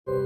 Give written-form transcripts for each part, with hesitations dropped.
Hello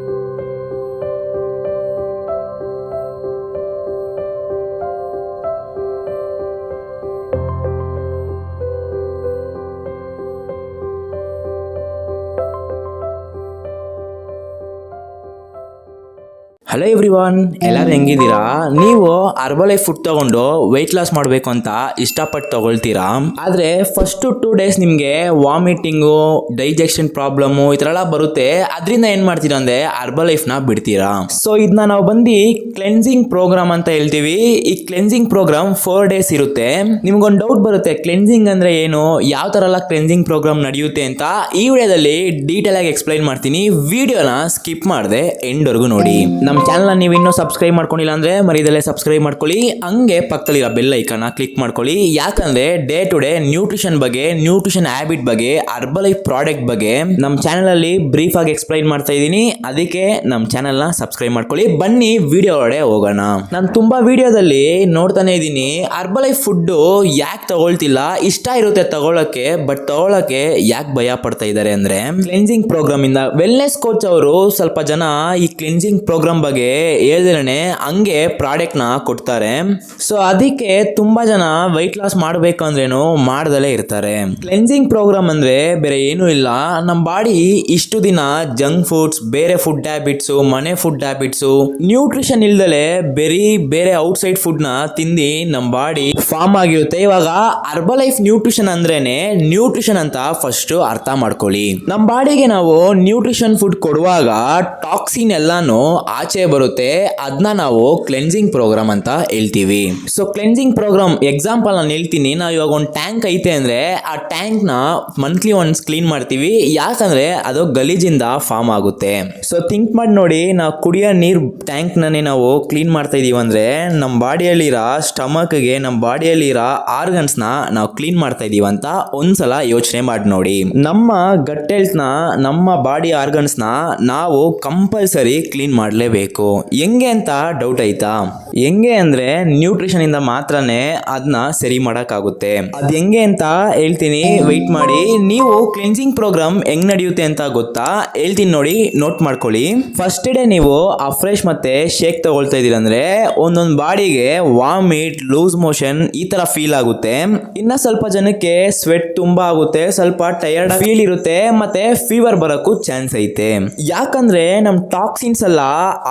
everyone, ಎಲ್ಲರೂ ಹೆಂಗಿದ್ದೀರಾ? ನೀವು Herbalife food ತಗೊಂಡು ವೆಯ್ಟ್ ಲಾಸ್ ಮಾಡಬೇಕು ಅಂತ ಇಷ್ಟಪಟ್ಟು ತಗೊಳ್ತೀರಾ. ಆದರೆ ಫಸ್ಟ್ 2 days ನಿಮಗೆ ವಾಮಿಟಿಂಗು, ಡೈಜೆಷನ್ ಪ್ರಾಬ್ಲಮ್ಮು ಈ ಥರ ಎಲ್ಲ ಬರುತ್ತೆ. ಅದರಿಂದ ಏನು ಮಾಡ್ತೀರಾ ಅಂದರೆ ಹರ್ಬಲೈಫ್ನ ಬಿಡ್ತೀರಾ. ಸೊ ಇದನ್ನ ನಾವು ಬಂದು ಕ್ಲೆನ್ಸಿಂಗ್ ಪ್ರೋಗ್ರಾಮ್ ಅಂತ ಹೇಳ್ತೀವಿ. ಈ ಕ್ಲೆನ್ಸಿಂಗ್ ಪ್ರೋಗ್ರಾಮ್ 4 days ಇರುತ್ತೆ. ನಿಮ್ಗೊಂದು ಡೌಟ್ ಬರುತ್ತೆ, ಕ್ಲೆನ್ಸಿಂಗ್ ಅಂದರೆ ಏನು, ಯಾವ ಥರ ಎಲ್ಲ ಕ್ಲೆನ್ಸಿಂಗ್ ಪ್ರೋಗ್ರಾಮ್ ನಡೆಯುತ್ತೆ ಅಂತ ಈ ವಿಡಿಯೋದಲ್ಲಿ ಡೀಟೇಲ್ ಆಗಿ ಎಕ್ಸ್ಪ್ಲೈನ್ ಮಾಡ್ತೀನಿ. ವಿಡಿಯೋನ ಸ್ಕಿಪ್ ಮಾಡದೆ ಎಂಡ್ವರೆಗೂ ನೋಡಿ. ನಮ್ಮ ಚಾನಲ್ ನೀವು ಇನ್ನೂ ಸಬ್ಸ್ಕ್ರೈಬ್ ಮಾಡ್ಕೊಂಡಿಲ್ಲ ಅಂದ್ರೆ ಮರಿದಲ್ಲೇ ಸಬ್ಸ್ಕ್ರೈಬ್ ಮಾಡ್ಕೊಳ್ಳಿ. ಹಂಗೆ ಪಕ್ಕದಲ್ಲಿರೋ ಬೆಲ್ ಐಕಾನ್ ಕ್ಲಿಕ್ ಮಾಡ್ಕೊಳ್ಳಿ. ಯಾಕಂದ್ರೆ ಡೇ ಟು ಡೇ ನ್ಯೂಟ್ರಿಷನ್ ಬಗ್ಗೆ, ನ್ಯೂಟ್ರಿಷನ್ ಹ್ಯಾಬಿಟ್ ಬಗ್ಗೆ, ಹರ್ಬಲೈಫ್ ಪ್ರಾಡಕ್ಟ್ ಬಗ್ಗೆ ನಮ್ಮ ಚಾನಲ್ ಅಲ್ಲಿ ಬ್ರೀಫ್ ಆಗಿ ಎಕ್ಸ್ಪ್ಲೈನ್ ಮಾಡ್ತಾ ಇದ್ದೀನಿ. ಅದಕ್ಕೆ ನಮ್ಮ ಚಾನಲ್ ನ ಸಬ್ಸ್ಕ್ರೈಬ್ ಮಾಡ್ಕೊಳ್ಳಿ. ಬನ್ನಿ ವಿಡಿಯೋ ಒಳಗಡೆ ಹೋಗೋಣ. ನಾನು ತುಂಬಾ ವಿಡಿಯೋದಲ್ಲಿ ನೋಡ್ತಾನೆ ಇದ್ದೀನಿ, ಹರ್ಬಲೈಫ್ ಫುಡ್ ಯಾಕೆ ತಗೊಳ್ತಿಲ್ಲ, ಇಷ್ಟ ಇರುತ್ತೆ ತಗೊಳಕ್ಕೆ, ಬಟ್ ತಗೊಳಕ್ಕೆ ಯಾಕೆ ಭಯ ಪಡ್ತಾ ಇದ್ದಾರೆ ಅಂದ್ರೆ ಕ್ಲೆನ್ಸಿಂಗ್ ಪ್ರೋಗ್ರಾಮ್ ಇಂದ. ವೆಲ್ನೆಸ್ ಕೋಚ್ ಅವರು ಸ್ವಲ್ಪ ಜನ ಈ ಕ್ಲೆನ್ಸಿಂಗ್ ಪ್ರೋಗ್ರಾಮ್ ಬಗ್ಗೆ ಹೇಳ್ದೇನೆ ಹಂಗೆ ಪ್ರಾಡಕ್ಟ್ ನ ಕೊಡ್ತಾರೆ. ಸೊ ಅದಕ್ಕೆ ತುಂಬಾ ಜನ ವೈಟ್ ಲಾಸ್ ಮಾಡಬೇಕು ಅಂದ್ರೇನು ಮಾಡ್ದಲೇ ಇರ್ತಾರೆ. ಕ್ಲೆನ್ಸಿಂಗ್ ಪ್ರೋಗ್ರಾಮ್ ಅಂದ್ರೆ ಬೇರೆ ಏನೂ ಇಲ್ಲ, ನಮ್ಮ ಬಾಡಿ ಇಷ್ಟು ದಿನ ಜಂಕ್ ಫುಡ್ಸ್, ಬೇರೆ ಫುಡ್ ಹ್ಯಾಬಿಟ್ಸ್, ಮನೆ ಫುಡ್ ಹ್ಯಾಬಿಟ್ಸ್, ನ್ಯೂಟ್ರಿಷನ್ ಇಲ್ದಲೆ ಬೇರೆ ಔಟ್ಸೈಡ್ ಫುಡ್ ನ ತಿಂದಿ ನಮ್ಮ ಬಾಡಿ ಫಾರ್ಮ್ ಆಗಿರುತ್ತೆ. ಇವಾಗ ಹರ್ಬಲೈಫ್ ನ್ಯೂಟ್ರಿಷನ್ ಅಂದ್ರೇನೆ ನ್ಯೂಟ್ರಿಷನ್ ಅಂತ ಫಸ್ಟ್ ಅರ್ಥ ಮಾಡ್ಕೊಳ್ಳಿ. ನಮ್ಮ ಬಾಡಿಗೆ ನಾವು ನ್ಯೂಟ್ರಿಷನ್ ಫುಡ್ ಕೊಡುವಾಗ ಟಾಕ್ಸಿನ್ ಎಲ್ಲಾನು ಆಚೆ ಬರುತ್ತೆ. ಅದನ್ನ ನಾವು ಕ್ಲೆನ್ಸಿಂಗ್ ಪ್ರೋಗ್ರಾಮ್ ಅಂತ ಹೇಳ್ತೀವಿ. ಸೊ ಕ್ಲೆನ್ಸಿಂಗ್ ಪ್ರೋಗ್ರಾಮ್ ಎಕ್ಸಾಂಪಲ್ ನಾನು ಹೇಳ್ತೀನಿ. ನಾವು ಇವಾಗ ಒಂದು ಟ್ಯಾಂಕ್ ಐತೆ ಅಂದ್ರೆ ಆ ಟ್ಯಾಂಕ್ ನ ಮಂತ್ಲಿ ಒನ್ಸ್ ಕ್ಲೀನ್ ಮಾಡ್ತೀವಿ. ಯಾಕಂದ್ರೆ ಅದು ಗಲೀಜಿಂದ ಫಾರ್ಮ್ ಆಗುತ್ತೆ. ಸೊ ಥಿಂಕ್ ಮಾಡಿ ನೋಡಿ, ನಾವು ಕುಡಿಯೋ ನೀರು ಟ್ಯಾಂಕ್ ನೇ ನಾವು ಕ್ಲೀನ್ ಮಾಡ್ತಾ ಇದೀವಿ ಅಂದ್ರೆ ನಮ್ಮ ಬಾಡಿಯಲ್ಲಿರೋ ಸ್ಟಮಕ್ಗೆ, ನಮ್ಮ ಬಾಡಿಯಲ್ಲಿರೋ ಆರ್ಗನ್ಸ್ ನ ನಾವು ಕ್ಲೀನ್ ಮಾಡ್ತಾ ಇದೀವಿ ಅಂತ ಒಂದ್ಸಲ ಯೋಚನೆ ಮಾಡಿ ನೋಡಿ. ನಮ್ಮ ಗಟ್ ಹೆಲ್ತ್ ನ, ನಮ್ಮ ಬಾಡಿ ಆರ್ಗನ್ಸ್ ನ ನಾವು ಕಂಪಲ್ಸರಿ ಕ್ಲೀನ್ ಮಾಡಲೇಬೇಕು. ಹೆಂಗೆ ಅಂತ ಡೌಟ್ ಆಯ್ತಾ? ಹೆಂಗೆ ಅಂದ್ರೆ ನ್ಯೂಟ್ರಿಷನ್ ಇಂದ ಮಾತ್ರನೇ ಅದನ್ನ ಸರಿ ಮಾಡಕ್ಕಾಗುತ್ತೆ. ಅದ್ ಹೆಂಗೆ ಅಂತ ಹೇಳ್ತೀನಿ, ವೆಯ್ಟ್ ಮಾಡಿ. ನೀವು ಕ್ಲೆನ್ಸಿಂಗ್ ಪ್ರೋಗ್ರಾಮ್ ಹೆಂಗ್ ನಡೆಯುತ್ತೆ ಅಂತ ಗೊತ್ತಾ? ಹೇಳ್ತೀನಿ ನೋಡಿ, ನೋಟ್ ಮಾಡ್ಕೊಳ್ಳಿ. ಫಸ್ಟ್ ಡೇ ನೀವು ಅಫ್ರೆಶ್ ಮತ್ತೆ ಶೇಕ್ ತಗೊಳ್ತಾ ಇದೀರ ಅಂದ್ರೆ ಒಂದೊಂದು ಬಾಡಿಗೆ ವಾಮಿಟ್, ಲೂಸ್ ಮೋಷನ್ ಈ ತರ ಫೀಲ್ ಆಗುತ್ತೆ. ಇನ್ನ ಸ್ವಲ್ಪ ಜನಕ್ಕೆ ಸ್ವೆಟ್ ತುಂಬಾ ಆಗುತ್ತೆ, ಸ್ವಲ್ಪ ಟಯರ್ಡ್ ಫೀಲ್ ಇರುತ್ತೆ, ಮತ್ತೆ ಫೀವರ್ ಬರಕ್ಕೂ ಚಾನ್ಸ್ ಐತೆ. ಯಾಕಂದ್ರೆ ನಮ್ ಟಾಕ್ಸಿನ್ಸ್ ಎಲ್ಲ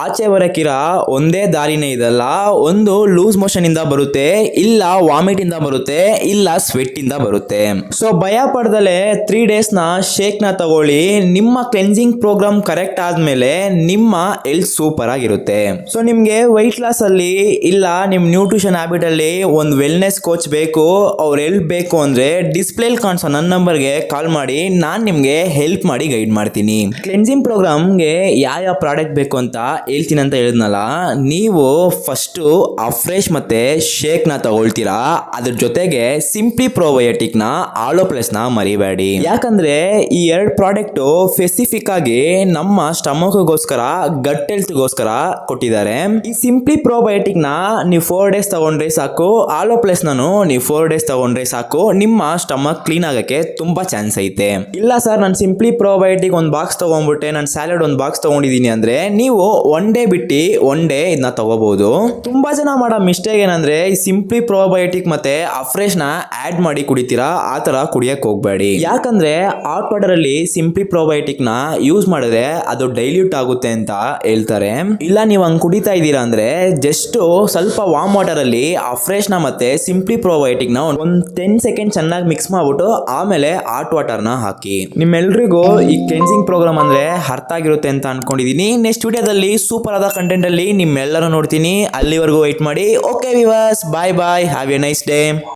ಆಚೆ ಬರಕಿರ ಒಂದೇ ದಾರಿನೇ ಇದಲ್ಲ. ಒಂದು ಲೂಸ್ ಮೋಷನ್ ಇಂದ ಬರುತ್ತೆ, ಇಲ್ಲ ವಾಮಿಟ್ ಇಂದ ಬರುತ್ತೆ, ಇಲ್ಲ ಸ್ವೆಟ್ ಇಂದ ಬರುತ್ತೆ. ಸೊ ಭಯ ಪಡ್ದಲೆ 3 days ನ ಶೇಕ್ ನ ತಗೊಳ್ಳಿ. ನಿಮ್ಮ ಕ್ಲೆನ್ಸಿಂಗ್ ಪ್ರೋಗ್ರಾಮ್ ಕರೆಕ್ಟ್ ಆದ್ಮೇಲೆ ನಿಮ್ಮ ಹೆಲ್ತ್ ಸೂಪರ್ ಆಗಿರುತ್ತೆ. ಸೊ ನಿಮ್ಗೆ ವೈಟ್ ಲಾಸ್ ಅಲ್ಲಿ, ಇಲ್ಲ ನಿಮ್ ನ್ಯೂಟ್ರಿಷನ್ ಹ್ಯಾಬಿಟ್ ಅಲ್ಲಿ ಒಂದು ವೆಲ್ನೆಸ್ ಕೋಚ್ ಬೇಕು, ಅವ್ರ ಹೆಲ್ಪ್ ಬೇಕು ಅಂದ್ರೆ ಡಿಸ್ಪ್ಲೇ ಕಾಣಿಸೋ ನನ್ನ ನಂಬರ್ಗೆ ಕಾಲ್ ಮಾಡಿ, ನಾನ್ ನಿಮ್ಗೆ ಹೆಲ್ಪ್ ಮಾಡಿ ಗೈಡ್ ಮಾಡ್ತೀನಿ. ಕ್ಲೆನ್ಸಿಂಗ್ ಪ್ರೋಗ್ರಾಮ್ಗೆ ಯಾವ ಪ್ರಾಡಕ್ಟ್ ಬೇಕು ಅಂತ ಹೇಳ್ತೀನಿ ಅಂತ ಹೇಳಿದ್ನಲ್ಲ, ನೀವು ಫಸ್ಟ್ ಅಫ್ರೆಶ್ ಮತ್ತೆ ಶೇಕ್ ನ ತಗೊಳ್ತೀರಾ. ಅದ್ರ ಜೊತೆಗೆ ಸಿಂಪ್ಲಿ ಪ್ರೋಬಯೋಟಿಕ್ ನ, ಆಲೋ ಪ್ಲಸ್ ನ ಮರಿಬೇಡಿ. ಯಾಕಂದ್ರೆ ಈ 2 ಪ್ರಾಡಕ್ಟ್ ಸ್ಪೆಸಿಫಿಕ್ ಆಗಿ ನಮ್ಮ ಸ್ಟಮಕ್ ಗೋಸ್ಕರ, ಗಟ್ ಹೆಲ್ತ್ ಗೋಸ್ಕರ ಕೊಟ್ಟಿದ್ದಾರೆ. ಈ ಸಿಂಪ್ಲಿ ಪ್ರೋಬಯೋಟಿಕ್ ನ ನೀವು 4 days ತಗೊಂಡ್ರೆ ಸಾಕು, ಆಲೋ ಪ್ಲಸ್ ನಾನು ನೀವು 4 days ತಗೊಂಡ್ರೆ ಸಾಕು, ನಿಮ್ಮ ಸ್ಟಮಕ್ ಕ್ಲೀನ್ ಆಗಕ್ಕೆ ತುಂಬಾ ಚಾನ್ಸ್ ಐತೆ. ಇಲ್ಲ ಸರ್, ನಾನು ಸಿಂಪ್ಲಿ ಪ್ರೋಬಯೋಟಿಕ್ ಒಂದು ಬಾಕ್ಸ್ ತಗೊಂಡ್ಬಿಟ್ಟೆ, ನಾನು ಸ್ಯಾಲಡ್ ಒಂದು ಬಾಕ್ಸ್ ತಗೊಂಡಿದ್ದೀನಿ ಅಂದ್ರೆ ನೀವು 1 day ಬಿಟ್ಟು 1 day ಇದನ್ನ ತಗೋಬಹುದು. ತುಂಬಾ ಜನ ಮಾಡೋ ಮಿಸ್ಟೇಕ್ ಏನಂದ್ರೆ ಈ ಸಿಂಪ್ಲಿ ಪ್ರೋಬಯೋಟಿಕ್ ಮತ್ತೆ ಅಫ್ರೆಶ್ ನ ಆಡ್ ಮಾಡಿ ಕುಡಿತೀರಾ. ಆ ತರ ಕುಡಿಯಕ್ ಹೋಗ್ಬೇಡಿ. ಯಾಕಂದ್ರೆ ಹಾಟ್ ವಾಟರ್ ಅಲ್ಲಿ ಸಿಂಪ್ಲಿ ಪ್ರೋಬಯೋಟಿಕ್ ನ ಯೂಸ್ ಮಾಡಿದ್ರೆ ಅದು ಡೈಲ್ಯೂಟ್ ಆಗುತ್ತೆ ಅಂತ ಹೇಳ್ತಾರೆ. ಇಲ್ಲ ನೀವು ಹಂಗ್ ಕುಡಿತಾ ಇದ್ದೀರಾ ಅಂದ್ರೆ ಜಸ್ಟ್ ಸ್ವಲ್ಪ ವಾರ್ಮ್ ವಾಟರ್ ಅಲ್ಲಿ ಅಫ್ರೆಶ್ ನ ಮತ್ತೆ ಸಿಂಪ್ಲಿ ಪ್ರೋಬಯೋಟಿಕ್ ನ ಒಂದು 10 seconds ಚೆನ್ನಾಗಿ ಮಿಕ್ಸ್ ಮಾಡ್ಬಿಟ್ಟು ಆಮೇಲೆ ಹಾಟ್ ವಾಟರ್ ನ ಹಾಕಿ. ನಿಮ್ಮೆಲ್ರಿಗೂ ಈ ಕ್ಲೆನ್ಸಿಂಗ್ ಪ್ರೋಗ್ರಾಮ್ ಅಂದ್ರೆ ಅರ್ಥ ಆಗಿರುತ್ತೆ ಅಂತ ಅನ್ಕೊಂಡಿದೀನಿ. ನೆಕ್ಸ್ಟ್ ವಿಡಿಯೋದಲ್ಲಿ ಸೂಪರ್ ಆದ ಕಂಟೆಂಟ್ ಅಲ್ಲಿ ನಿಮ್ಮೆಲ್ಲರೂ ನೋಡ್ತೀನಿ. ಅಲ್ಲಿವರೆಗೂ ವೆಯ್ಟ್ ಮಾಡಿ. Okay viewers, bye bye, have a nice day.